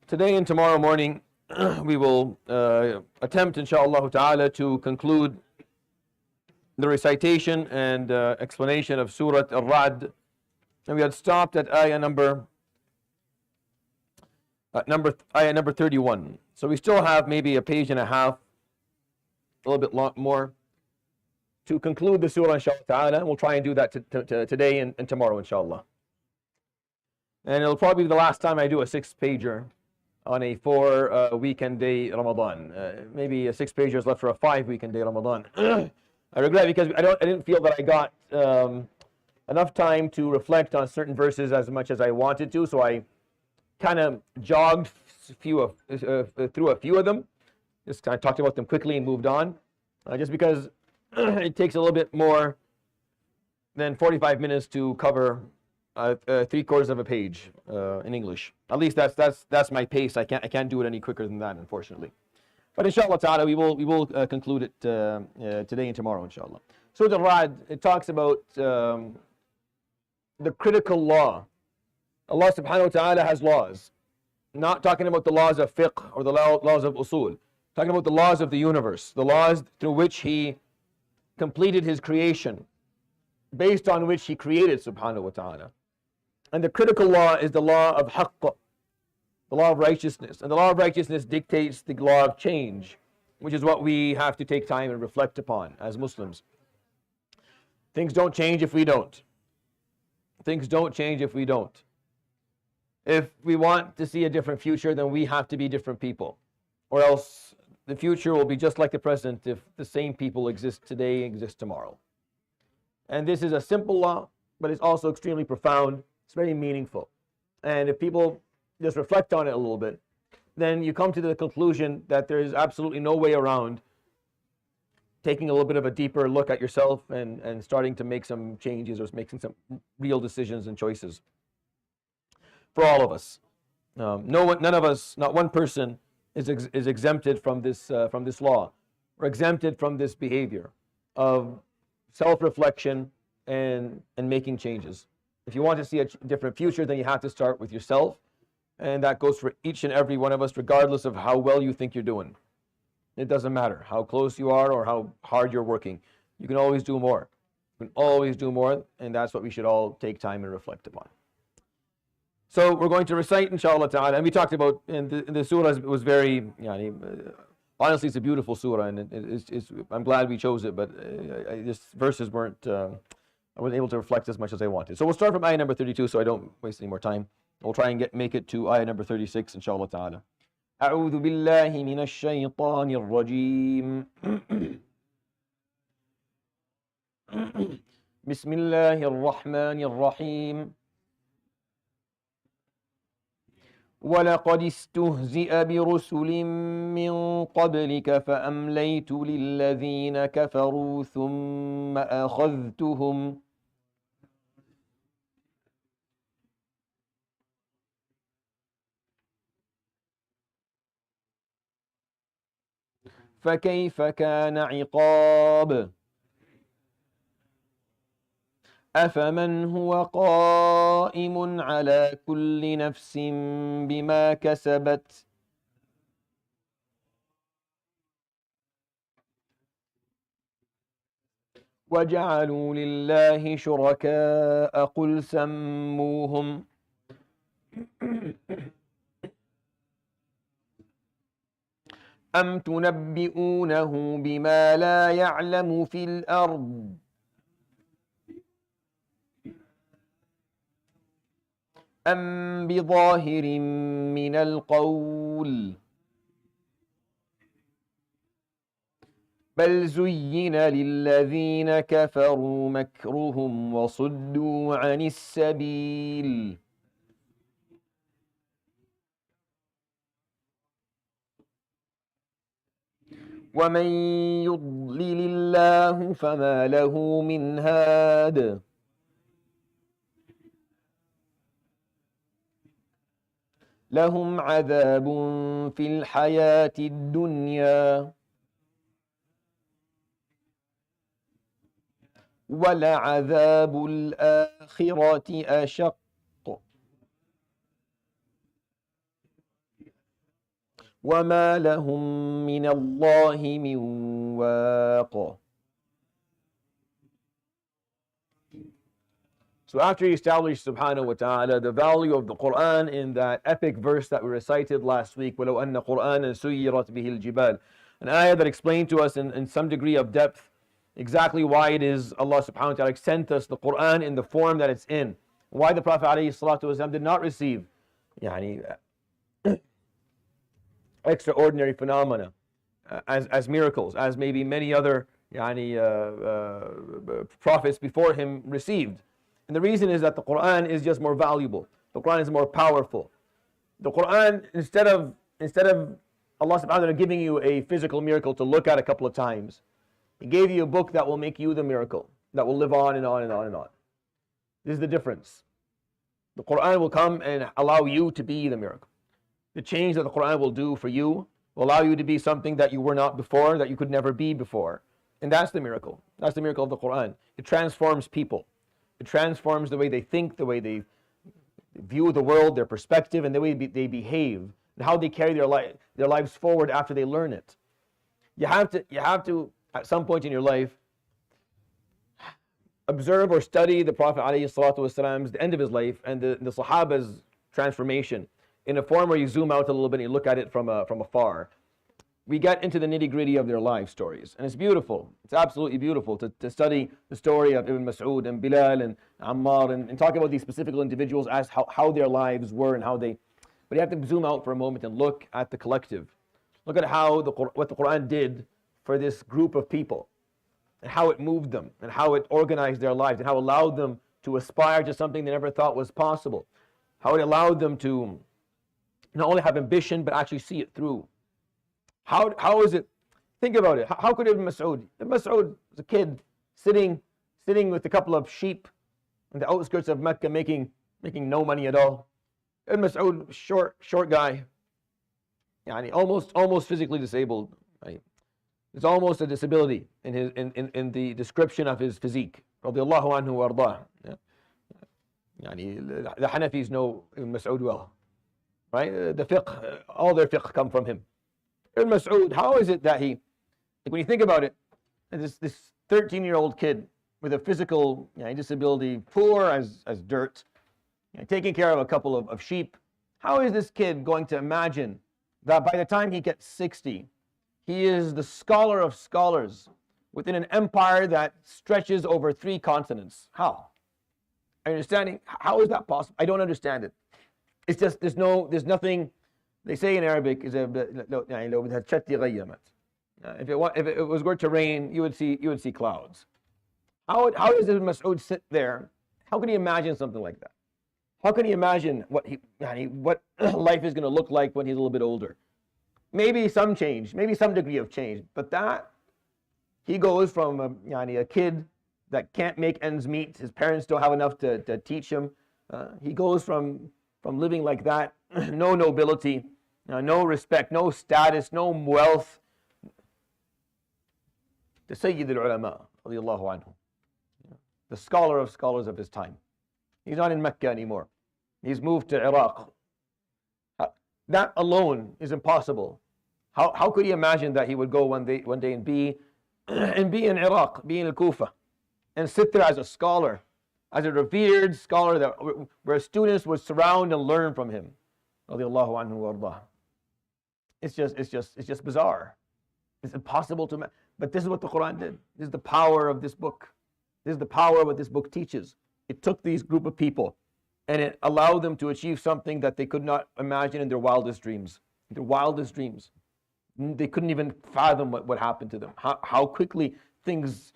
Today and tomorrow morning, we will attempt, inshallah ta'ala, to conclude the recitation and explanation of Surat Al-Raad. And we had stopped at ayah number 31. So we still have maybe a page and a half, a little bit more, to conclude the surah, inshallah ta'ala. We'll try and do that today and tomorrow, inshallah. And it'll probably be the last time I do a 6-pager on a 4-weekend day Ramadan. Maybe a 6-pager is left for a 5-weekend day Ramadan. I regret because I didn't feel that I got enough time to reflect on certain verses as much as I wanted to, so I kind of jogged through a few of them. Just kind of talked about them quickly and moved on, just because it takes a little bit more than 45 minutes to cover 3/4 of a page in English. At least that's my pace. I can't do it any quicker than that, unfortunately. But inshallah ta'ala, we will conclude it today and tomorrow, inshallah. Surat Al-Raad, it talks about the critical law. Allah subhanahu wa ta'ala has laws. Not talking about the laws of fiqh or the laws of usul. Talking about the laws of the universe. The laws through which He completed His creation. Based on which He created subhanahu wa ta'ala. And the critical law is the law of haqq. The law of righteousness. And the law of righteousness dictates the law of change, which is what we have to take time and reflect upon as Muslims. Things don't change if we don't. Things don't change if we don't. If we want to see a different future, then we have to be different people. Or else the future will be just like the present if the same people exist today, exist tomorrow. And this is a simple law, but it's also extremely profound. It's very meaningful. And if people just reflect on it a little bit, then you come to the conclusion that there is absolutely no way around taking a little bit of a deeper look at yourself and starting to make some changes or making some real decisions and choices for all of us. None of us, not one person is exempted from this law. We're exempted from this behavior of self-reflection and making changes. If you want to see a different future, then you have to start with yourself. And that goes for each and every one of us, regardless of how well you think you're doing. It doesn't matter how close you are or how hard you're working. You can always do more. You can always do more, and that's what we should all take time and reflect upon. So we're going to recite, inshallah ta'ala, and we talked about, and the surah was very, honestly, it's a beautiful surah, and I'm glad we chose it, but just verses weren't, I wasn't able to reflect as much as I wanted. So we'll start from ayah number 32 so I don't waste any more time. We'll try and make it to ayah number 36, inshallah ta'ala. أعوذ بالله من الشيطان الرجيم. بسم الله الرحمن الرحيم. ولقد استهزئ برسل من قبلك فأمليت للذين كفروا ثم أخذتهم فكيف كان عقاب أفمن هو قائم على كل نفس بما كسبت وجعلوا لله شركاء قل سموهم أم تنبئونه بما لا يعلم في الأرض أم بظاهر من القول بل زين للذين كفروا مكرهم وصدوا عن السبيل ومن يضلل الله فما له من هاد لهم عذاب في الحياة الدنيا ولعذاب الآخرة أشق وَمَا لَهُم مِّنَ اللَّهِ مِن وَاقٍ. So after he established subhanahu wa ta'ala the value of the Quran in that epic verse that we recited last week, وَلَوْ أَنَّ قُرْآنًا سُيِّرَتْ بِهِ الْجِبَالِ, an ayah that explained to us in some degree of depth exactly why it is Allah subhanahu wa ta'ala sent us the Quran in the form that it's in. Why the Prophet alayhi salatu wasalam did not receive extraordinary phenomena as miracles, as maybe many other prophets before him received. And the reason is that the Quran is just more valuable. The Quran is more powerful. The Quran, instead of Allah subhanahu wa ta'ala giving you a physical miracle to look at a couple of times, He gave you a book that will make you the miracle, that will live on and on and on and on. This is the difference. The Quran will come and allow you to be the miracle. The change that the Quran will do for you will allow you to be something that you were not before, that you could never be before. And that's the miracle. That's the miracle of the Quran. It transforms people. It transforms the way they think, the way they view the world, their perspective, and the way they behave, and how they carry their lives forward after they learn it. You have to, at some point in your life, observe or study the Prophet ﷺ, the end of his life, and the Sahaba's transformation in a form where you zoom out a little bit and you look at it from afar. We get into the nitty-gritty of their life stories, and it's beautiful. It's absolutely beautiful to study the story of Ibn Mas'ud and Bilal and Ammar and talk about these specific individuals as how their lives were and how they. But you have to zoom out for a moment and look at the collective. Look at what the Quran did for this group of people, and how it moved them, and how it organized their lives, and how it allowed them to aspire to something they never thought was possible. How it allowed them to not only have ambition, but actually see it through. How is it? Think about it. How could Ibn Mas'ud was a kid sitting with a couple of sheep on the outskirts of Mecca, making no money at all. Ibn Mas'ud, short guy, almost physically disabled. Right? It's almost a disability in the description of his physique. Radiallahu anhu wa ardah. The Hanafis know Ibn Mas'ud well. Right? The fiqh, all their fiqh come from him. Ibn Mas'ud, how is it that when you think about it, this 13-year-old kid with a physical disability, poor as dirt, taking care of a couple of sheep, how is this kid going to imagine that by the time he gets 60, he is the scholar of scholars within an empire that stretches over 3 continents? How? Are you understanding? How is that possible? I don't understand it. It's just, there's nothing. They say in Arabic, if it was going to rain, you would see clouds. How does Ibn Mas'ud sit there? How can he imagine something like that? How can he imagine what life is going to look like when he's a little bit older? Maybe some change, maybe some degree of change, but that he goes from a kid that can't make ends meet. His parents don't have enough to teach him. He goes from living like that, no nobility, no respect, no status, no wealth, to Sayyid al-Ulama, radiallahu anhu, the scholar of scholars of his time. He's not in Mecca anymore. He's moved to Iraq. That alone is impossible. How could he imagine that he would go one day and be in Iraq, be in Al-Kufa, and sit there as a scholar, as a revered scholar where students would surround and learn from him, radiallahu anhu wa ardah. It's just bizarre. It's impossible to imagine. But this is what the Quran did. This is the power of this book. This is the power of what this book teaches. It took these group of people and it allowed them to achieve something that they could not imagine in their wildest dreams. Their wildest dreams. They couldn't even fathom what happened to them. How quickly things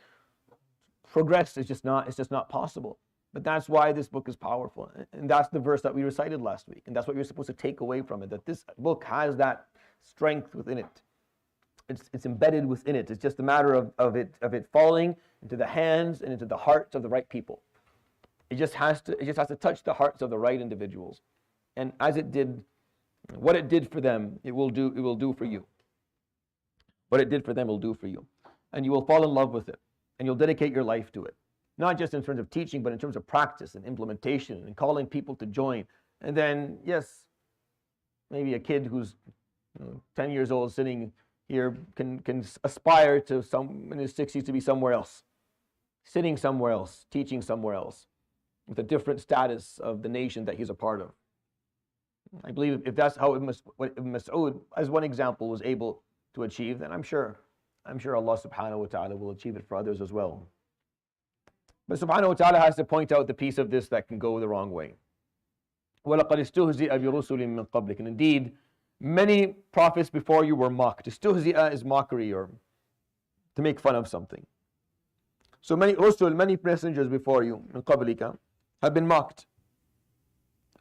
progress is just not possible. But that's why this book is powerful. And that's the verse that we recited last week. And that's what you're supposed to take away from it, that this book has that strength within it. It's embedded within it. It's just a matter of it falling into the hands and into the hearts of the right people. It just has to touch the hearts of the right individuals. And as it did, what it did for them, it will do for you. What it did for them will do for you. And you will fall in love with it. And you'll dedicate your life to it. Not just in terms of teaching, but in terms of practice and implementation and calling people to join. And then, yes, maybe a kid who's 10 years old sitting here can aspire to some in his 60s to be somewhere else, sitting somewhere else, teaching somewhere else, with a different status of the nation that he's a part of. I believe if that's how Ibn Mas'ud, as one example, was able to achieve, then I'm sure Allah subhanahu wa ta'ala will achieve it for others as well. But subhanahu wa ta'ala has to point out the piece of this that can go the wrong way. وَلَقَدْ اسْتُهْزِئَ بِرُسُلٍ مِّن قَبْلِكَ. And indeed, many prophets before you were mocked. Istuhzi'a is mockery, or to make fun of something. So many messengers before you, min qablika, have been mocked.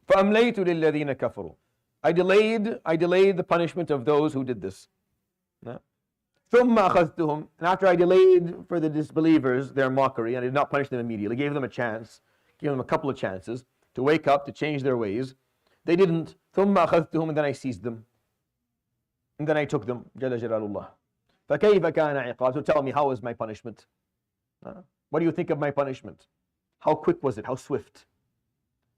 فَأَمْلَيْتُ لِلَّذِينَ كَفَرُوا. I delayed the punishment of those who did this. ثُمَّ أَخَذْتُهُمْ. And after I delayed for the disbelievers their mockery, and I did not punish them immediately, gave them a chance, gave them a couple of chances to wake up, to change their ways. They didn't. ثُمَّ أَخَذْتُهُمْ. And then I seized them. And then I took them. جَلَ جَلَالُ اللَّهِ. فَكَيْفَ كَانَ عِقَابِ. So tell me, how was my punishment? What do you think of my punishment? How quick was it? How swift?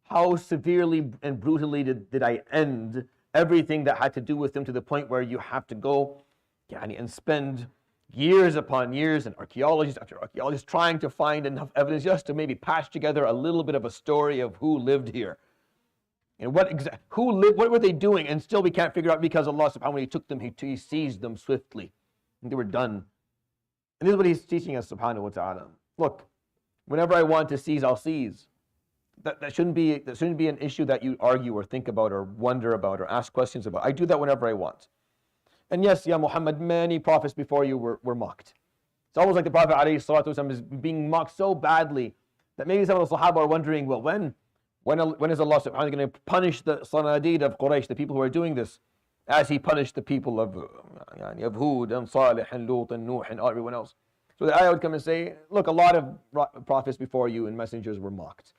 How severely and brutally did I end everything that had to do with them, to the point where you have to go and spend years upon years, and archaeologists after archaeologists trying to find enough evidence just to maybe patch together a little bit of a story of who lived here. And what were they doing? And still we can't figure out, because Allah subhanahu wa ta'ala took them, He seized them swiftly. And they were done. And this is what He's teaching us, subhanahu wa ta'ala. Look, whenever I want to seize, I'll seize. That shouldn't be an issue that you argue or think about or wonder about or ask questions about. I do that whenever I want. And yes, Ya Muhammad, many prophets before you were mocked. It's almost like the Prophet ﷺ is being mocked so badly that maybe some of the Sahaba are wondering, well, when is Allah subhanahu wa ta'ala going to punish the Sanadid of Quraysh, the people who are doing this, as He punished the people of Hud and Salih and Lut and Nuh and everyone else. So the ayah would come and say, look, a lot of prophets before you and messengers were mocked.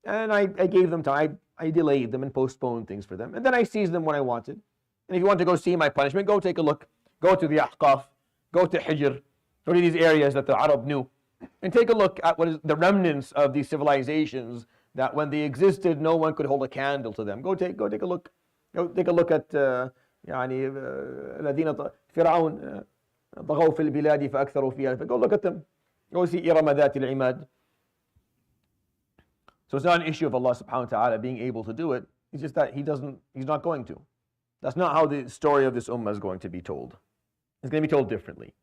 And I gave them time, I delayed them and postponed things for them. And then I seized them when I wanted. And if you want to go see my punishment, go take a look. Go to the Ahqaf, go to Hijr, go to these areas that the Arab knew, and take a look at what is the remnants of these civilizations that when they existed, no one could hold a candle to them. Go take a look. Go take a look at الذين فرعون طغوا في البلاد فأكثروا فيها. Go look at them. Go see إرم ذات العماد. So it's not an issue of Allah subhanahu wa ta'ala being able to do it. It's just that He's not going to. That's not how the story of this ummah is going to be told. It's going to be told differently.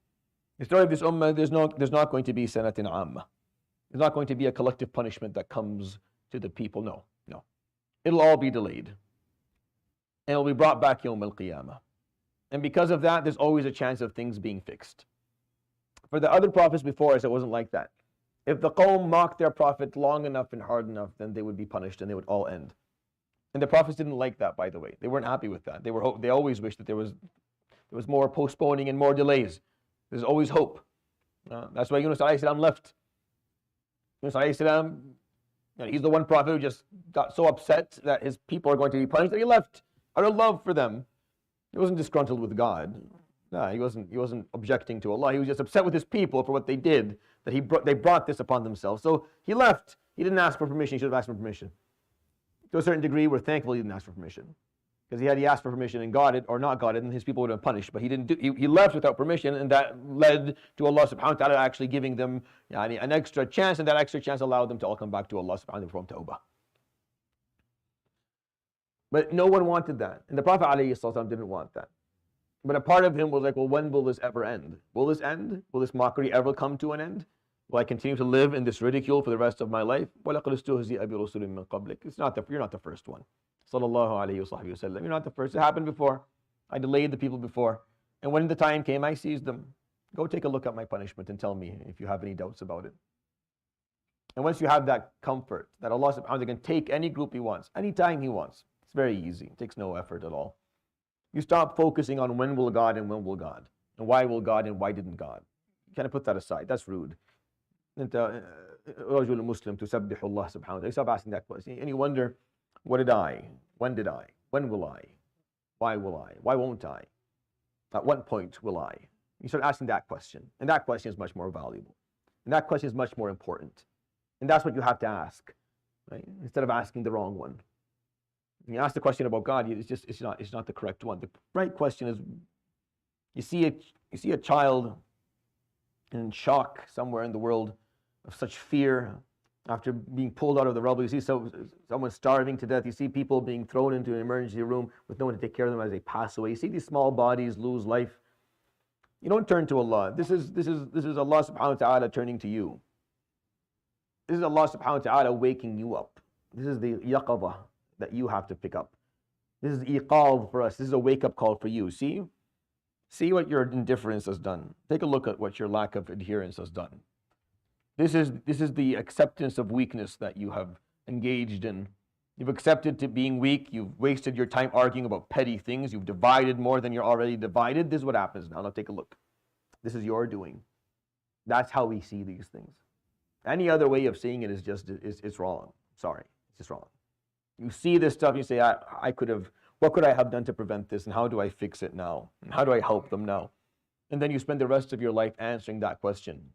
The story of this ummah, there's not going to be sanatin amma. There's not going to be a collective punishment that comes to the people. No. It'll all be delayed. And it'll be brought back Yawm al-Qiyamah. And because of that, there's always a chance of things being fixed. For the other prophets before us, it wasn't like that. If the qawm mocked their prophet long enough and hard enough, then they would be punished and they would all end. And the prophets didn't like that, by the way. They weren't happy with that. They always wished that there was more postponing and more delays. There's always hope. That's why Yunus alayhi salam left. Yunus alayhi salam, he's the one prophet who just got so upset that his people are going to be punished that he left out of love for them. He wasn't disgruntled with God. No, he wasn't objecting to Allah. He was just upset with his people for what they did, that they brought this upon themselves. So he left. He didn't ask for permission. He should have asked for permission. To a certain degree, we're thankful he didn't ask for permission. Because had he asked for permission and got it or not got it, then his people would have been punished. But he didn't. He left without permission, and that led to Allah subhanahu wa ta'ala actually giving them an extra chance, and that extra chance allowed them to all come back to Allah subhanahu wa ta'ala from tawbah. But no one wanted that. And the Prophet ﷺ didn't want that. But a part of him was like, well, when will this ever end? Will this end? Will this mockery ever come to an end? Will I continue to live in this ridicule for the rest of my life? You're not the first one. Sallallahu alayhi wa sallam. You're not the first. It happened before. I delayed the people before. And when the time came, I seized them. Go take a look at my punishment and tell me if you have any doubts about it. And once you have that comfort that Allah subhanahu wa ta'ala can take any group He wants, anytime He wants, it's very easy. It takes no effort at all. You stop focusing on when will God and when will God, and why will God and why didn't God. You kind of put that aside. That's rude. رجل مسلم تسبح الله سبحانه وتعالى. You stop asking that question. And you wonder, what did I? When did I? When will I? Why will I? Why won't I? At what point will I? You start asking that question. And that question is much more valuable. And that question is much more important. And that's what you have to ask, right? Instead of asking the wrong one. When you ask the question about God, it's not the correct one. The right question is, you see a child in shock somewhere in the world of such fear after being pulled out of the rubble. You see someone starving to death. You see people being thrown into an emergency room with no one to take care of them as they pass away. You see these small bodies lose life. You don't turn to Allah. This is Allah subhanahu wa ta'ala turning to you. This is Allah subhanahu wa ta'ala waking you up. This is the yaqadah that you have to pick up. This is iqal for us. This is a wake-up call for you. See what your indifference has done. Take a look at what your lack of adherence has done. This is the acceptance of weakness that you have engaged in. You've accepted to being weak. You've wasted your time arguing about petty things. You've divided more than you're already divided. This is what happens now. Now take a look. This is your doing. That's how we see these things. Any other way of seeing it is it's wrong. Sorry, it's just wrong. You see this stuff, you say, what could I have done to prevent this, and how do I fix it now? And how do I help them now? And then you spend the rest of your life answering that question.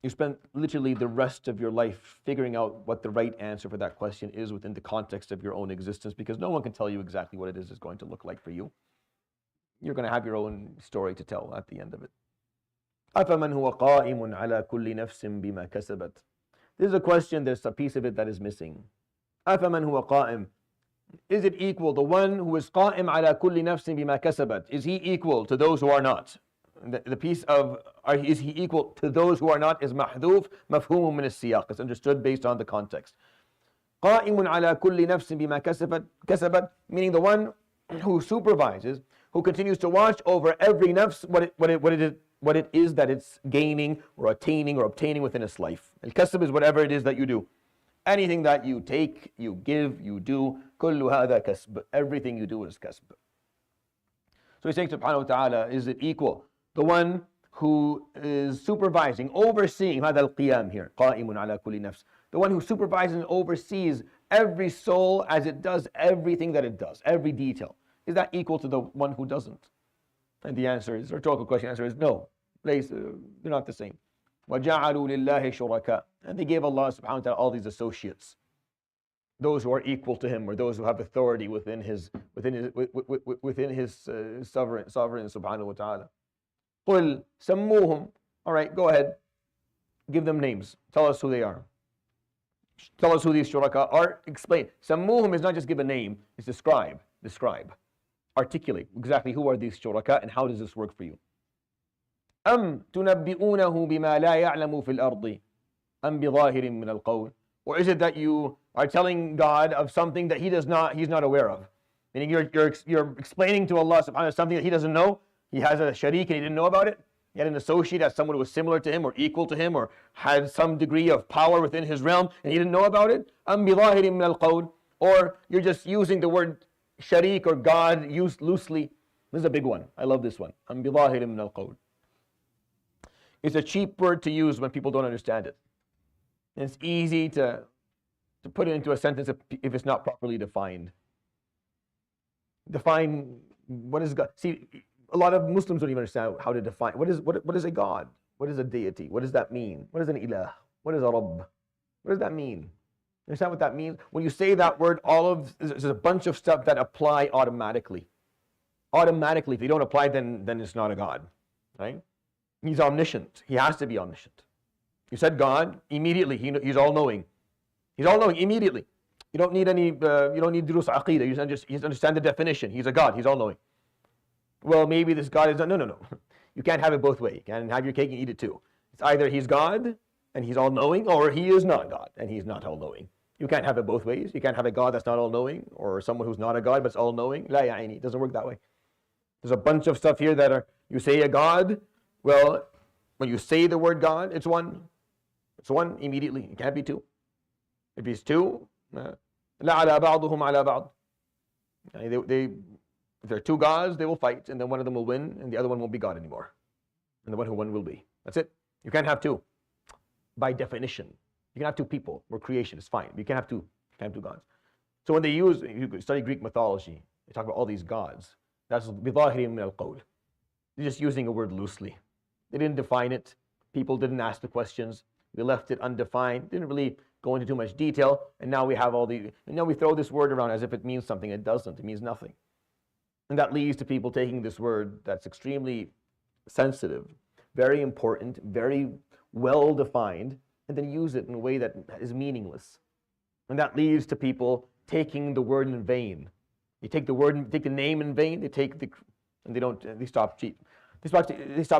You spend literally the rest of your life figuring out what the right answer for that question is within the context of your own existence, because no one can tell you exactly what it is going to look like for you. You're going to have your own story to tell at the end of it. أَفَمَنْ هُوَ قَائِمٌ عَلَى كُلِّ نَفْسٍ بِمَا كَسَبَتْ. This is a question, there's a piece of it that is missing. أَفَمَنْ هُوَ قَائِمٌ. Is it equal, the one who is قَائِمٌ عَلَى كُلِّ نَفْسٍ بِمَا كَسَبَتْ, is he equal to those who are not? The piece of, is he equal to those who are not, is mahdhuf, mafhum min as-siyaq. It's understood based on the context. قَائِمٌ عَلَى كُلِّ نَفْسٍ بِمَا كَسَبَتْ, meaning the one who supervises, who continues to watch over every nafs, what it is that it's gaining or attaining or obtaining within its life. Al-kasb is whatever it is that you do. Anything that you take, you give, you do, كُلُّ هَذَا كَسْبٌ. Everything you do is kasb. So he's saying subhanahu wa ta'ala, is it equal? The one who is supervising, overseeing, هذا القيام here, قائم على كل نفس. The one who supervises and oversees every soul as it does everything that it does, every detail. Is that equal to the one who doesn't? And the answer is, the rhetorical question answer is no. They're not the same. وَجَعَلُوا لِلَّهِ شُرَكَاءَ. And they gave Allah subhanahu wa ta'ala all these associates. Those who are equal to him, or those who have authority within his sovereign subhanahu wa ta'ala. قُلْ سَمُّوهُمْ. All right, go ahead. Give them names. Tell us who they are. Tell us who these shuraka are. Explain. سَمُّوهُمْ is not just give a name, it's describe. Articulate exactly who are these shuraka and how does this work for you. أَمْ تُنَبِّئُونَهُ بِمَا لَا يَعْلَمُ فِي الْأَرْضِ أَمْ بِظَاهِرٍ مِنَ الْقَوْلِ. Or is it that you are telling God of something that he's not aware of? Meaning you're explaining to Allah subhanahu wa ta'ala something that he doesn't know. He has a sharik and he didn't know about it. He had an associate as someone who was similar to him or equal to him or had some degree of power within his realm and he didn't know about it. أَمْ بِظَاهِرٍ مِنَ الْقَوْلِ. Or you're just using the word sharik or God used loosely. This is a big one. I love this one. أَمْ بِظَاهِرٍ مِنَ الْقَوْلِ. It's a cheap word to use when people don't understand it. And it's easy to put it into a sentence if it's not properly defined. Define what is God. See, a lot of Muslims don't even understand how to define what is a God? What is a deity? What does that mean? What is an ilah? What is a rabb? What does that mean? You understand what that means? When you say that word, there's a bunch of stuff that apply automatically. Automatically, if they don't apply, then it's not a God, right? He's omniscient. He has to be omniscient. You said God, immediately he's all-knowing. He's all-knowing immediately. You don't need any. You don't need durus aqidah. You just understand the definition. He's a God. He's all-knowing. Well, maybe this God is no. You can't have it both ways. You can't have your cake and eat it too. It's either he's God and he's all-knowing, or he is not God and he's not all-knowing. You can't have it both ways. You can't have a God that's not all-knowing, or someone who's not a God but it's all-knowing. La ya'ini. It doesn't work that way. There's a bunch of stuff here that are. You say a God. Well, when you say the word God, it's one. It's one immediately. It can't be two. If it's two, لَعَلَى بَعْضُهُمْ عَلَى بَعْضٍ. If there are two gods, they will fight, and then one of them will win, and the other one won't be God anymore. And the one who won will be. That's it. You can't have two. By definition. You can have two people. We're creation. It's fine. You can't have two. You can't have two gods. So when you study Greek mythology, they talk about all these gods. That's بِظَاهِرٍ مِنَ الْقَوْلِ. They're just using a word loosely. They didn't define it. People didn't ask the questions. They left it undefined. Didn't really go into too much detail, and now we have and now we throw this word around as if it means something. It doesn't. It means nothing. And that leads to people taking this word that's extremely sensitive, very important, very well defined, and then use it in a way that is meaningless. And that leads to people taking the word in vain. You take the name in vain. They stop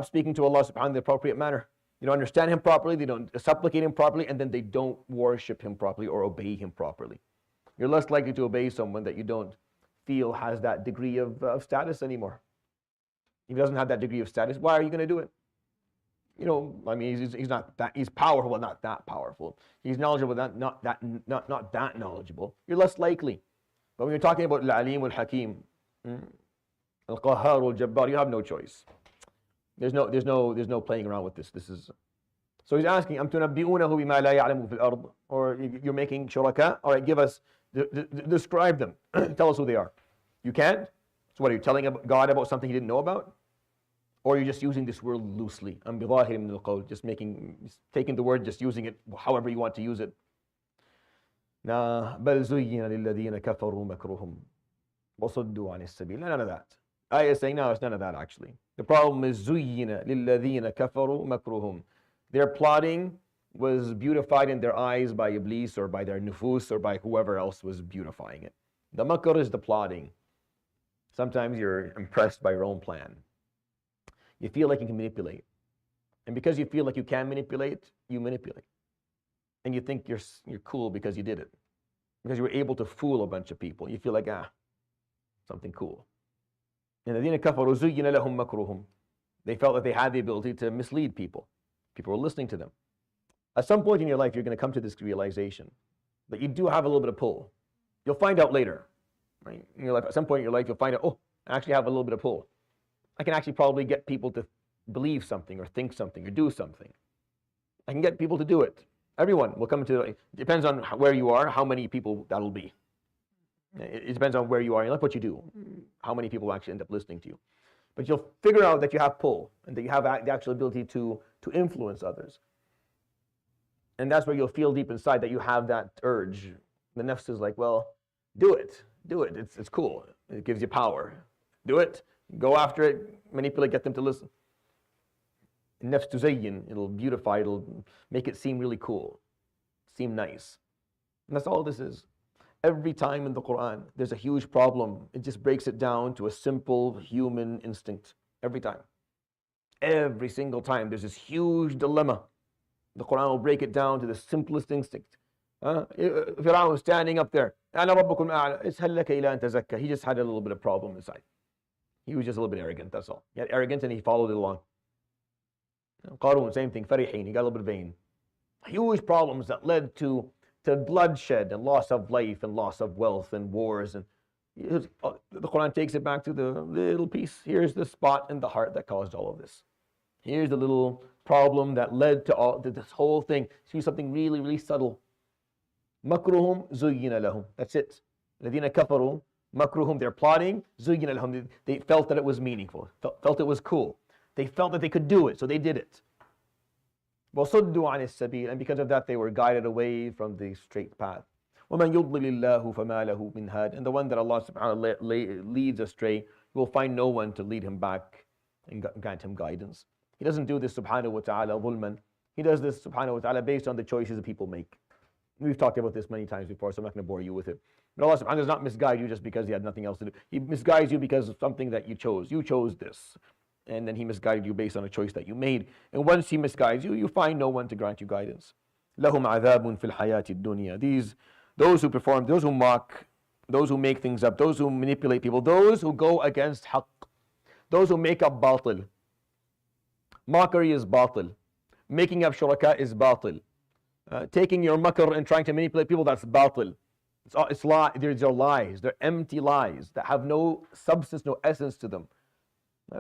speaking to Allah subhanahu in the appropriate manner. They don't understand Him properly. They don't supplicate Him properly, and then they don't worship Him properly or obey Him properly. You're less likely to obey someone that you don't feel has that degree of status anymore. If he doesn't have that degree of status, why are you going to do it? He's powerful, but not that powerful. He's knowledgeable, but not that knowledgeable. You're less likely. But when you're talking about Al-Alim Al-Hakim, Al-Qahhar Al-Jabbar, you have no choice. There's no playing around with this. So he's asking, Am tunabbi'unahu bima la ya'lamu fil ard? Or you're making shuraka? All right, give us, describe them. Tell us who they are. You can't? So what, are you telling God about something He didn't know about? Or you're just using this word loosely. Just taking the word, just using it however you want to use it. Nah, بل زين للذين كفروا مكرهم وصدوا عن السبيل. None of that. Ayah is saying, no, it's none of that actually. The problem is زين للذين كفروا مكرهم. Their plotting was beautified in their eyes by Iblis or by their nufus or by whoever else was beautifying it. The makr is the plotting. Sometimes you're impressed by your own plan. You feel like you can manipulate. And because you feel like you can manipulate, you manipulate. And you think you're cool because you did it. Because you were able to fool a bunch of people. You feel like, something cool. And الَّذِينَ كَفَرُوا زُيِّنَ لَهُم مَكْرُهُم. They felt that they had the ability to mislead people. People were listening to them. At some point in your life, you're going to come to this realization that you do have a little bit of pull. You'll find out later. Right? In your life, at some point in your life, you'll find out, I actually have a little bit of pull. I can actually probably get people to believe something or think something or do something. I can get people to do it. Everyone will come to it. Depends on where you are, how many people that'll be. It depends on where you are and what you do, how many people will actually end up listening to you. But you'll figure out that you have pull and that you have the actual ability to influence others. And that's where you'll feel deep inside that you have that urge. The nafs is like, well, do it. It's cool. It gives you power. Do it. Go after it. Manipulate, get them to listen. Nafs tuzayyin, it'll beautify, it'll make it seem really cool, seem nice. And that's all this is. Every time in the Quran, there's a huge problem. It just breaks it down to a simple human instinct. Every time. Every single time, there's this huge dilemma. The Quran will break it down to the simplest instinct. Fir'aun was standing up there. أَنَا رَبُّكُمْ أَعْلَى إِسْهَلْ لَكَ إِلَىٰ أَن تَزَكَّى. He just had a little bit of problem inside. He was just a little bit arrogant, that's all. He had arrogance and he followed it along. Qarun, same thing, Farihin, he got a little bit vain. Huge problems that led to bloodshed and loss of life and loss of wealth and wars. And the Quran takes it back to the little piece. Here's the spot in the heart that caused all of this. Here's the little problem that led to this whole thing. See something really, really subtle. Makruhum zuyyina lahum. That's it. الَّذِينَ كَفَرُوا makruhum. They're plotting. Zuyyina lahum. They felt that it was meaningful. Felt it was cool. They felt that they could do it, so they did it. وَصُدُّوا عَنِ السَّبِيلِ. And because of that, they were guided away from the straight path. وَمَنْ يُضْلِلِ اللَّهُ فَمَا لَهُ مِنْ هَادٍ. And the one that Allah subhanahu wa ta'ala leads astray, you will find no one to lead him back and grant him guidance. He doesn't do this subhanahu wa ta'ala ظulman. He does this subhanahu wa ta'ala based on the choices that people make. We've talked about this many times before, so I'm not going to bore you with it. But Allah subhanahu wa ta'ala does not misguide you just because He had nothing else to do. He misguides you because of something that you chose. You chose this. And then He misguided you based on a choice that you made. And once He misguides you, you find no one to grant you guidance. لَهُمْ عَذَابٌ فِي الْحَيَاةِ الدُّنْيَا. Those who perform, those who mock, those who make things up, those who manipulate people, those who go against haqq, those who make up batil. Mockery is batil. Making up shuraka is batil. Taking your makr and trying to manipulate people, that's batil. It's these are lies. They're empty lies that have no substance, no essence to them.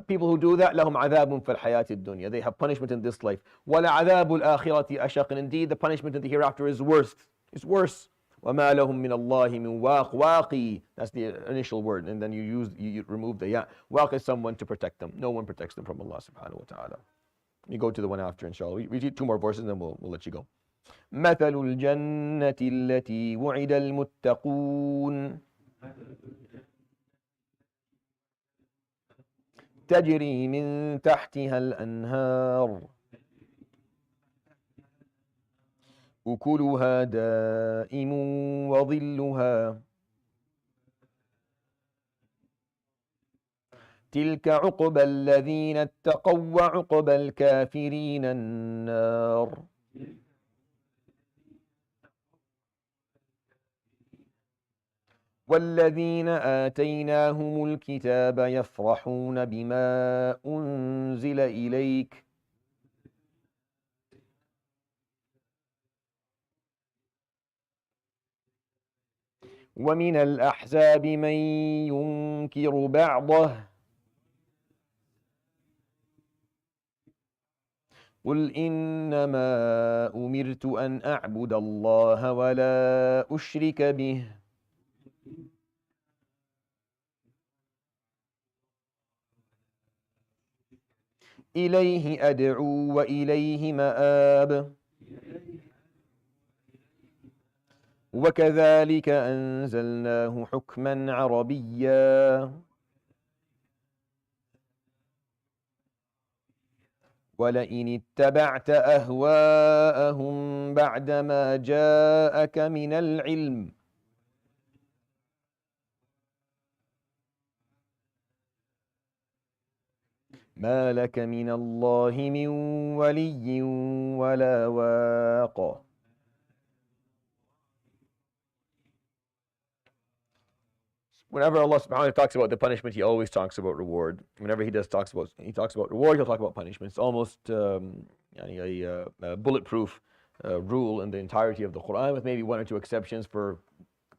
People who do that, لهم عذاب في الحياة الدنيا. They have punishment in this life. وَلَعَذَابُ الْآخِرَةِ أَشَقٍ. And indeed, the punishment in the hereafter is worse. It's worse. وَمَا لَهُم مِّنَ اللَّهِ مِنْ وَاقٍ. Waqi. That's the initial word, and then you remove the ya. Waq is someone to protect them. No one protects them from Allah subhanahu wa ta'ala. You go to the one after, inshallah. We read 2 more verses, and then we'll let you go. مثل الجنة التي وعد المتقون تجري من تحتها الأنهار أكلها دائم وظلها تلك عقبى الذين اتقوا وعقبى الكافرين النار والذين آتيناهم الكتاب يفرحون بما أنزل إليك ومن الأحزاب من ينكر بعضه قل إنما أمرت أن أعبد الله ولا أشرك به إليه أدعو وإليه مآب وكذلك أنزلناه حكما عربيا ولئن اتبعت أهواءهم بعدما جاءك من العلم ما لك من الله من ولي ولا واق. Whenever Allah subhanahu wa ta'ala talks about the punishment, he always talks about reward. Whenever he talks about reward, he'll talk about punishment. It's almost a bulletproof rule in the entirety of the Quran, with maybe one or two exceptions for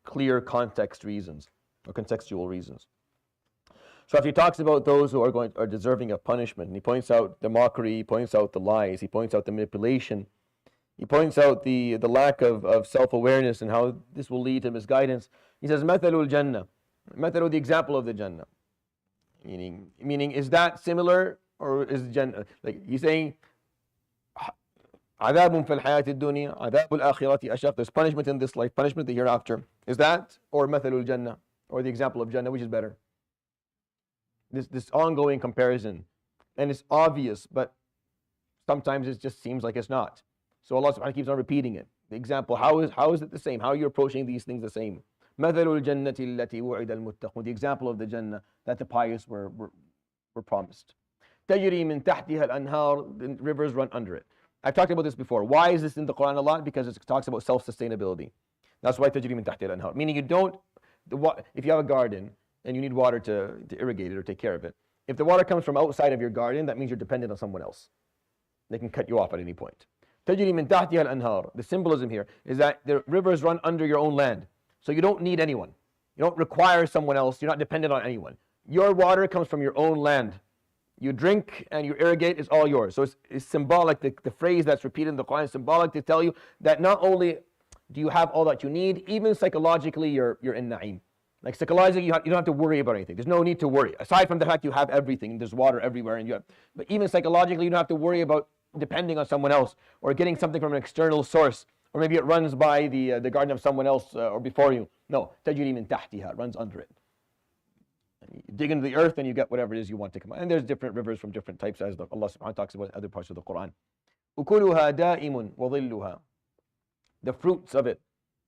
clear context reasons or contextual reasons. So if he talks about those who are deserving of punishment, and he points out the mockery, he points out the lies, he points out the manipulation, he points out the lack of self-awareness and how this will lead to misguidance. He says, "Mathalul Jannah." Mathalu, the example of the Jannah. Meaning, is that similar, or is Jannah, like he's saying, عذاب في الحياة الدنيا عذاب الآخرة أشق, there's punishment in this life, punishment the hereafter. Is that, or Mathalul Jannah, or the example of Jannah, which is better? This ongoing comparison, and it's obvious, but sometimes it just seems like it's not. So Allah subhanahu wa ta'ala keeps on repeating it. The example, how is it the same? How are you approaching these things the same? مثل الجنة التي وعد المتقون, the example of the Jannah that the pious were promised. تجري من تحتها الأنهار, the rivers run under it. I've talked about this before. Why is this in the Quran a lot? Because it talks about self-sustainability. That's why تجري من تحتها الأنهار. Meaning if you have a garden and you need water to irrigate it or take care of it, if the water comes from outside of your garden, that means you're dependent on someone else. They can cut you off at any point. تجري من تحتها الأنهار. The symbolism here is that the rivers run under your own land. So you don't need anyone. You don't require someone else. You're not dependent on anyone. Your water comes from your own land. You drink and you irrigate, it's all yours. So it's symbolic. The phrase that's repeated in the Quran is symbolic to tell you that not only do you have all that you need, even psychologically you're in na'im. Like psychologically you don't have to worry about anything. There's no need to worry. Aside from the fact you have everything, there's water everywhere, but even psychologically you don't have to worry about depending on someone else or getting something from an external source. Or maybe it runs by the garden of someone else or before you. No, تجري من تحتها, it runs under it. And you dig into the earth and you get whatever it is you want to come out. And there's different rivers from different types, as Allah subhanahu wa ta'ala talks about in other parts of the Quran. أكلها دائم وظلها. The fruits of it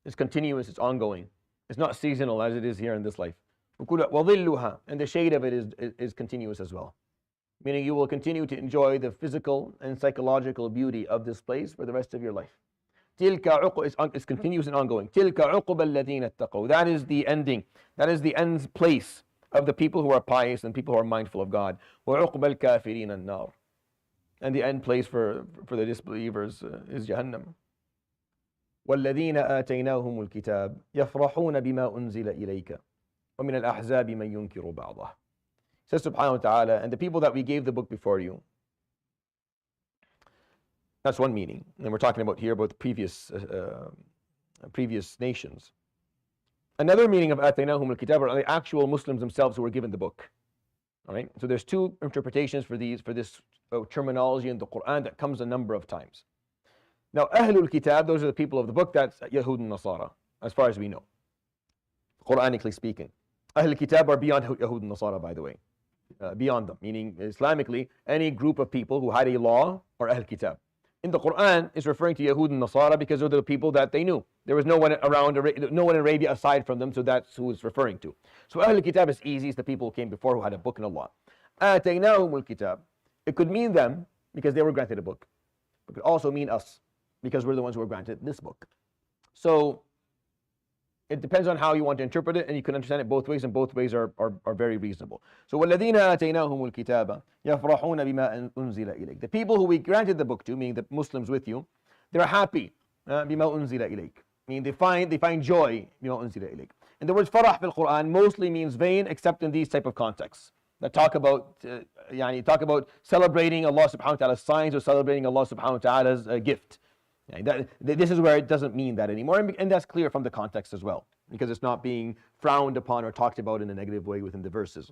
is continuous, it's ongoing. It's not seasonal as it is here in this life. وظلها, and the shade of it is continuous as well. Meaning you will continue to enjoy the physical and psychological beauty of this place for the rest of your life. تلك is continuous and ongoing. تلك عقبى الذين اتقوا. That is the ending. That is the end place of the people who are pious and people who are mindful of God. وعقبى الكافرين النار. And the end place for the disbelievers is Jahannam. والذين آتيناهم الكتاب يفرحون بما أنزل إليك ومن الأحزاب من ينكر بعضه. Says subhanahu wa ta'ala, and the people that we gave the book before you. That's one meaning, and we're talking about here about the previous nations. Another meaning of آتَيْنَاهُمُ الْكِتَابَ are the actual Muslims themselves who were given the book. All right. So there's two interpretations for this terminology in the Quran that comes a number of times. Now, Ahlul Kitab, those are the people of the book, that's Yahud and Nasara, as far as we know, Quranically speaking. Ahlul Kitab are beyond Yahud and Nasara, by the way. Beyond them, meaning Islamically, any group of people who had a law are Ahl Kitab. In the Quran, it's referring to Yahud and Nasara because they're the people that they knew. There was no one around, no one in Arabia aside from them, so that's who it's referring to. So Ahl Kitab is easy, it's the people who came before who had a book and a law. آتَيْنَاهُمُ الْكِتَابِ. It could mean them because they were granted a book. It could also mean us because we're the ones who were granted this book. So it depends on how you want to interpret it, and you can understand it both ways, and both ways are very reasonable. So وَالَّذِينَ آتَيْنَاهُمُ الْكِتَابَ يَفْرَحُونَ بِمَا أُنزِلَ إِلَيْكَ. The people who we granted the book to, meaning the Muslims with you, they're happy. بِمَا أُنزِلَ إِلَيْكَ. Meaning they find joy. بِمَا أُنزِلَ إِلَيْكَ. And the word farah fil Quran mostly means vain, except in these type of contexts that talk about celebrating Allah subhanahu wa ta'ala's signs or celebrating Allah subhanahu wa ta'ala's gift. This is where it doesn't mean that anymore, and that's clear from the context as well, because it's not being frowned upon or talked about in a negative way within the verses.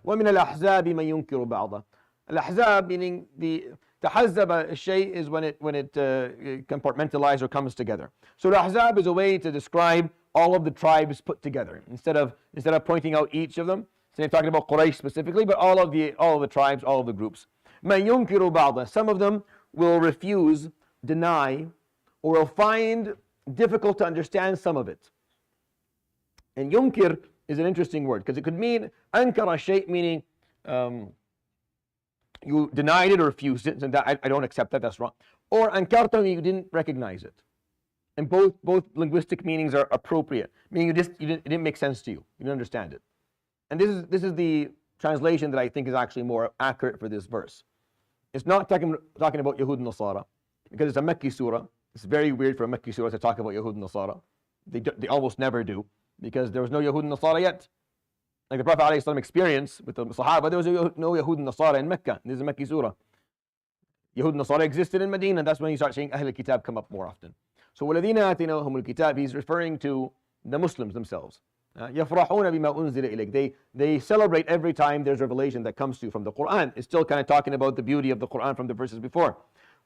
وَمِنَ الْأَحْزَابِ مَنْ يُنْكِرُ بَعْضَهُ. Al-Ahzab, meaning the tahazzaba shay is when it compartmentalizes or comes together. So Al-Ahzab is a way to describe all of the tribes put together. Instead of pointing out each of them, so they're talking about Quraysh specifically, but all of the tribes, all of the groups. مَنْ يُنْكِرُ بَعْضَهُ. Some of them will refuse, deny, or will find difficult to understand some of it. And yunkir is an interesting word because it could mean ankara shay, meaning you denied it or refused it, and that, I don't accept that, that's wrong. Or ankarta, you didn't recognize it. And both linguistic meanings are appropriate, meaning it didn't make sense to you. You didn't understand it. And this is the translation that I think is actually more accurate for this verse. It's not talking about Yahud and Nasara, because it's a Mekki surah. It's very weird for a Mekki surah to talk about Yahud and Nasara. They almost never do, because there was no Yahud and Nasara yet. Like the Prophet ﷺ experience with the Sahaba, there was no Yahud and Nasara in Mecca. This is a Mekki surah. Yahud and Nasara existed in Medina, and that's when you start seeing Ahl Kitab come up more often. So وَالَّذِينَ آتَيْنَاهُمُ الْكِتَابِ, he's referring to the Muslims themselves. يَفْرَحُونَ بِمَا أُنزِلَ إِلَيْكَ. They celebrate every time there's revelation that comes to you from the Quran. It's still kind of talking about the beauty of the Quran from the verses before.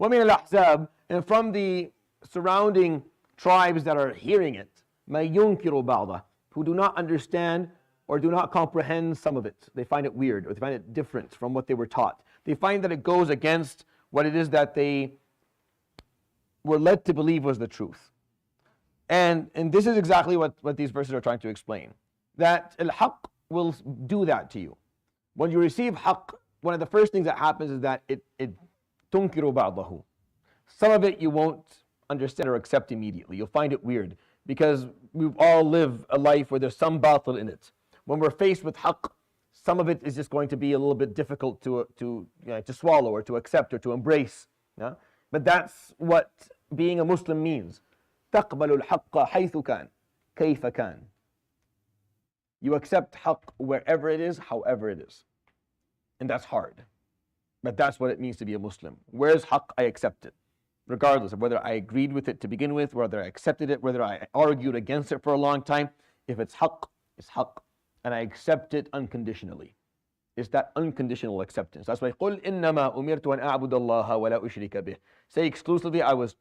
وَمِنَ الْأَحْزَابِ, and from the surrounding tribes that are hearing it, مَا يُنْكِرُ بَعْضَهُ, who do not understand or do not comprehend some of it. They find it weird, or they find it different from what they were taught. They find that it goes against what it is that they were led to believe was the truth. And this is exactly what these verses are trying to explain. That al-haq will do that to you. When you receive haq, one of the first things that happens is that it tunkiru ba'dahu. Some of it you won't understand or accept immediately. You'll find it weird, because we've all lived a life where there's some batil in it. When we're faced with haq, some of it is just going to be a little bit difficult to swallow or to accept or to embrace. Yeah? But that's what being a Muslim means. تقبل الحق حيث كان كيف كان. You accept haqq wherever it is, however it is. And that's hard. But that's what it means to be a Muslim. Where's haqq, I accept it. Regardless of whether I agreed with it to begin with, whether I accepted it, whether I argued against it for a long time. If it's haqq, it's haqq. And I accept it unconditionally. It's that unconditional acceptance. That's why قُلْ إِنَّمَا أُمِرْتُ أَنْ أَعْبُدَ اللَّهَ وَلَا أُشْرِكَ بِهِ. Say exclusively, I was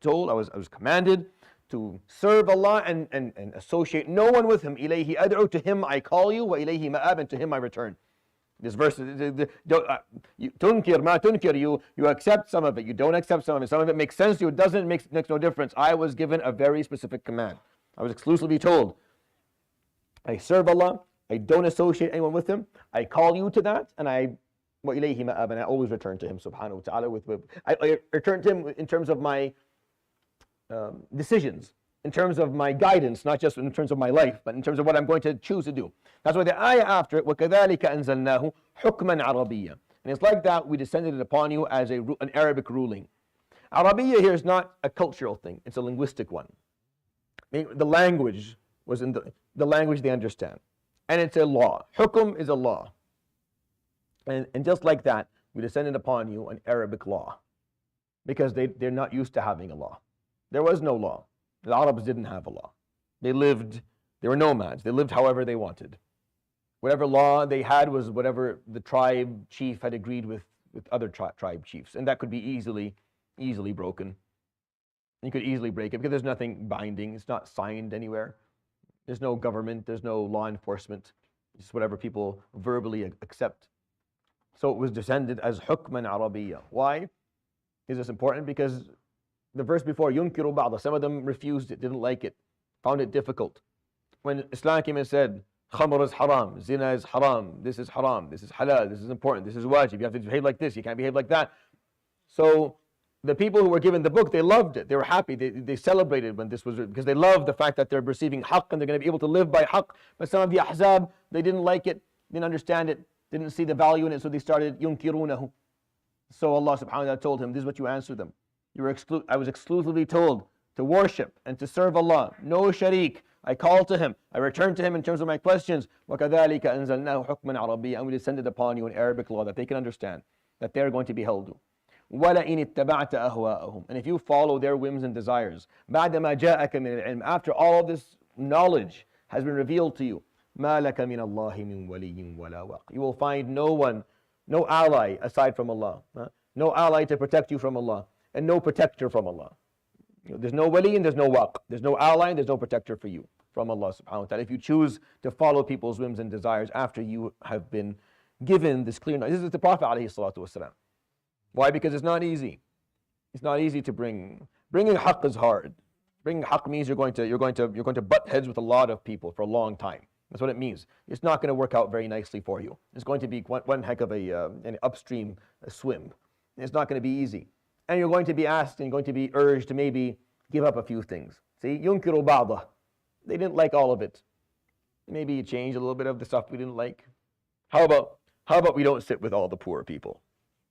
commanded to serve Allah and associate no one with Him. إِلَيْهِ أَدْعُو, to Him I call you, وَإِلَيْهِ مَآبٍ, and to Him I return. This verse, tunkir ma tunkir, you accept some of it, you don't accept some of it. Some of it makes sense to you, it doesn't, makes no difference. I was given a very specific command. I was exclusively told, I serve Allah, I don't associate anyone with Him, I call you to that, and وَإِلَيْهِ مَآبٍ, and I always return to Him subhanahu wa ta'ala. I return to Him in terms of my decisions, in terms of my guidance, not just in terms of my life, but in terms of what I'm going to choose to do. That's why the ayah after it, وَكَذَلِكَ أَنزَلْنَاهُ حُكْمًا عَرَبِيًّا. And it's like that we descended it upon you as an Arabic ruling. Arabiya here is not a cultural thing, it's a linguistic one. The language was in the language they understand. And it's a law. Hukm is a law. And just like that, we descended upon you an Arabic law. Because they're not used to having a law. There was no law. The Arabs didn't have a law. They were nomads. They lived however they wanted. Whatever law they had was whatever the tribe chief had agreed with other tribe chiefs. And that could be easily broken. You could easily break it because there's nothing binding. It's not signed anywhere. There's no government. There's no law enforcement. It's whatever people verbally accept. So it was descended as hukman Arabiyya. Why is this important? Because the verse before, yunkiru ba'da, some of them refused it, didn't like it, found it difficult. When Islam came and said, khamr is haram, zina is haram, this is halal, this is important, this is wajib, you have to behave like this, you can't behave like that. So the people who were given the book, they loved it, they were happy, they celebrated when this was written, because they loved the fact that they're receiving haqq and they're going to be able to live by haqq. But some of the ahzab, they didn't like it, didn't understand it, didn't see the value in it, so they started yunkirunahu. So Allah subhanahu wa ta'ala told him, this is what you answer them. I was exclusively told to worship and to serve Allah, no sharik. I called to Him, I returned to Him in terms of my questions. وَكَذَلِكَ أَنزَلْنَاهُ حُكْمًا عَرَبِيًّا, and we descended upon you an Arabic law that they can understand, that they are going to be held to. وَلَئِنِ اتَّبَعْتَ أَهْوَاءَهُم, and if you follow their whims and desires, بَعْدَ مَا جَاءَكَ مِنَ الْعِلْمِ, after all this knowledge has been revealed to you, مَا لَكَ مِنَ اللَّهِ مِنْ وَلِيٍّ وَلَا وَقٍ, you will find no one, no ally aside from Allah, no ally to protect you from Allah, and no protector from Allah. There's no wali and there's no waq. There's no ally and there's no protector for you from Allah subhanahu wa ta'ala if you choose to follow people's whims and desires after you have been given this clear knowledge. This is the Prophet alayhi salatu wasalam. Why? Because it's not easy. It's not easy to bringing haqq is hard. Bringing haqq means you're going to butt heads with a lot of people for a long time. That's what it means. It's not going to work out very nicely for you. It's going to be one heck of an upstream swim. It's not going to be easy. And you're going to be asked and going to be urged to maybe give up a few things. See, yunkiru ba'da. They didn't like all of it. Maybe you change a little bit of the stuff we didn't like. How about we don't sit with all the poor people?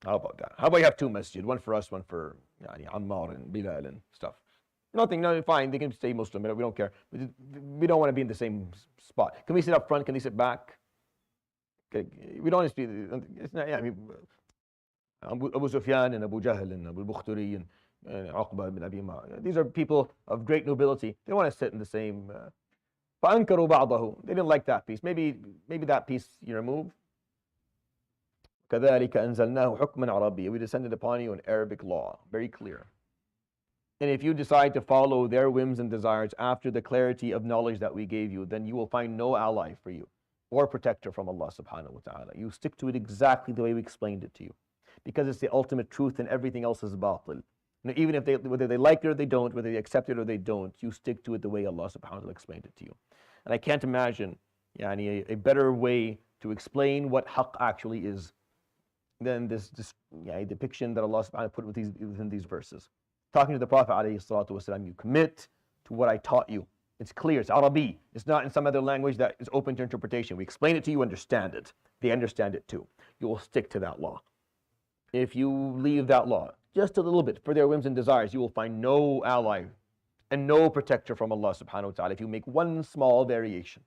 How about that? How about you have two masjid, one for us, one for Ammar and Bilal and stuff. Nothing, no, fine, they can stay Muslim, we don't care. We don't want to be in the same spot. Can we sit up front? Can they sit back? Okay. We don't want to be, it's not, Abu Sufyan and Abu Jahl and Abu Bukhturi and Uqba ibn Abi Mu'ayth. These are people of great nobility. They don't want to sit in the same. فَأَنْكَرُوا بَعْضَهُ. They didn't like that piece. Maybe that piece you remove. كَذَلِكَ أَنزَلْنَاهُ حُكْمًا عَرَبِيًّا. We descended upon you an Arabic law, very clear. And if you decide to follow their whims and desires after the clarity of knowledge that we gave you, then you will find no ally for you or protector from Allah subhanahu wa ta'ala. You stick to it exactly the way we explained it to you, because it's the ultimate truth and everything else is batil. Even if whether they like it or they don't, whether they accept it or they don't, you stick to it the way Allah subhanahu wa ta'ala explained it to you. And I can't imagine a better way to explain what haqq actually is than this depiction that Allah subhanahu wa ta'ala put within these verses. Talking to the Prophet alayhi salatu wasalam, you commit to what I taught you. It's clear, it's Arabi. It's not in some other language that is open to interpretation. We explain it to you, understand it. They understand it too. You will stick to that law. If you leave that law just a little bit for their whims and desires, you will find no ally and no protector from Allah subhanahu wa ta'ala if you make one small variation.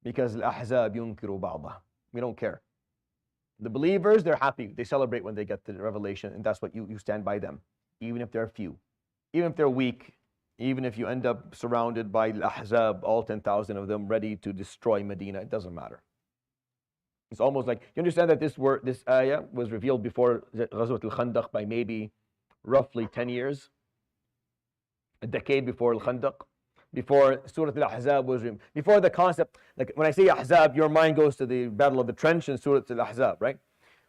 Because al-ahzab yunkiru ba'dah. We don't care. The believers, they're happy. They celebrate when they get the revelation, and that's what you stand by them. Even if they're few, even if they're weak, even if you end up surrounded by al-ahzab, all 10,000 of them ready to destroy Medina, it doesn't matter. It's almost like, you understand that this ayah was revealed before Ghazwat al-Khandaq by maybe roughly 10 years, a decade before al-Khandaq, before Surat Al-Ahzab was revealed, before the concept, like when I say Ahzab, your mind goes to the Battle of the Trench and Surat Al-Ahzab, right?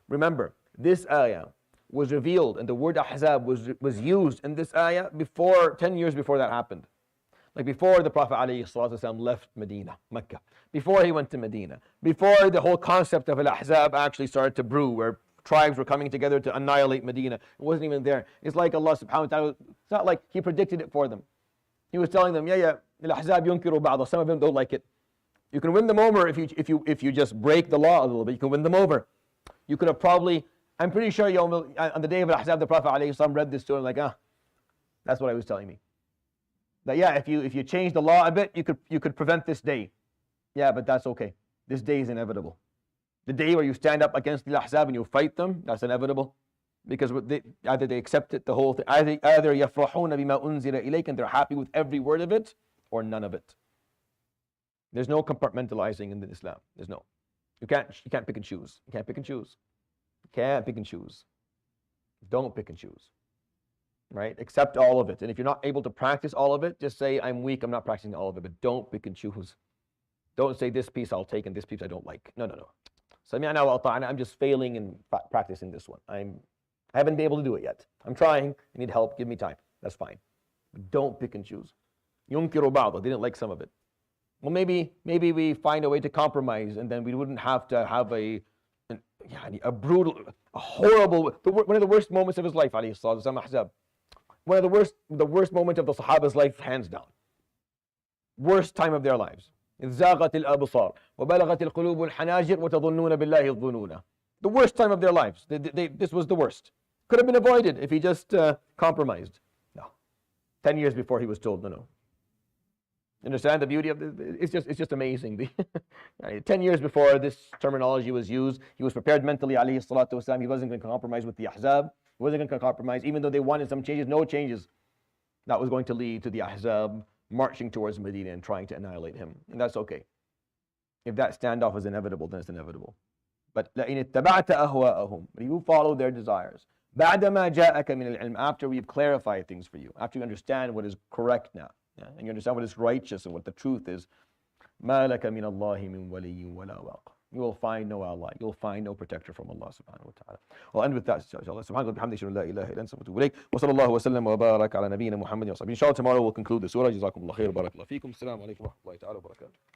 Remember, this ayah was revealed and the word Ahzab was used in this ayah 10 years before that happened. Like before the Prophet ﷺ left Medina, Mecca, before he went to Medina, before the whole concept of Al-Ahzab actually started to brew, where tribes were coming together to annihilate Medina. It wasn't even there. It's like Allah subhanahu wa ta'ala, it's not like He predicted it for them. He was telling them, Al-Ahzab yunkiru ba'da. Some of them don't like it. You can win them over if you just break the law a little bit. You can win them over. You could have probably, I'm pretty sure on the day of Al-Ahzab, the Prophet ﷺ read this to him like, that's what I was telling me. That if you change the law a bit, you could prevent this day. Yeah, but that's okay. This day is inevitable. The day where you stand up against the Ahzab and you fight them, that's inevitable. Because either they accept it, the whole thing, either يَفْرَحُونَ بِمَا أُنزِلَ إِلَيْكَ, and they're happy with every word of it, or none of it. There's no compartmentalizing in Islam. There's no. You can't pick and choose. You can't pick and choose. You can't pick and choose. Don't pick and choose. right? Accept all of it. And if you're not able to practice all of it, just say, I'm weak, I'm not practicing all of it. But don't pick and choose. Don't say, this piece I'll take and this piece I don't like. No, no, no. Sami'na wa ata'na. I'm just failing in practicing this one. I haven't been able to do it yet. I'm trying. I need help. Give me time. That's fine. But don't pick and choose. Yunkiru ba'da. They didn't like some of it. Well, maybe we find a way to compromise, and then we wouldn't have to have a brutal, a horrible, one of the worst moments of his life, alayhi salatu wasalam, Ahzab. One of the worst moment of the Sahaba's life, hands down. Worst time of their lives. إذ زاغت الأبصار وبلغت القلوب الحناجر وتظنون بالله الظنون. The worst time of their lives. This was the worst. Could have been avoided if he just compromised. No. 10 years before he was told, no. Understand the beauty of this? It's just amazing. 10 years before this terminology was used, he was prepared mentally, alayhi salatu wasalam. He wasn't going to compromise with the Ahzab. He wasn't going to compromise, even though they wanted some changes, no changes. That was going to lead to the Ahzab marching towards Medina and trying to annihilate him. And that's okay. If that standoff is inevitable, then it's inevitable. But لَإِنِ اتَّبَعْتَ أَهْوَاءَهُمْ, but you follow their desires. بَعْدَمَا جَاءَكَ مِنَ الْعِلْمِ, after we've clarified things for you, after you understand what is correct now, and you understand what is righteous and what the truth is, مَا لَكَ مِنَ اللَّهِ مِنْ وَلِيٍّ وَلَا وَاقٍ. You will find no ally. You'll find no protector from Allah subhanahu wa ta'ala. We'll end with that, inshallah. Subhanahu wa ta'ala, la ilaha illa anta astaghfiruka wa atubu ilayk. Wa sallallahu wa sallam wa barak ala nabiyyina Muhammadin wa sahbihi. Inshallah, tomorrow we'll conclude the surah. Jazakumullah khair. Barakallahu feekum. Assalamu alaikum wa rahmatullahi ta'ala wa barakatuh.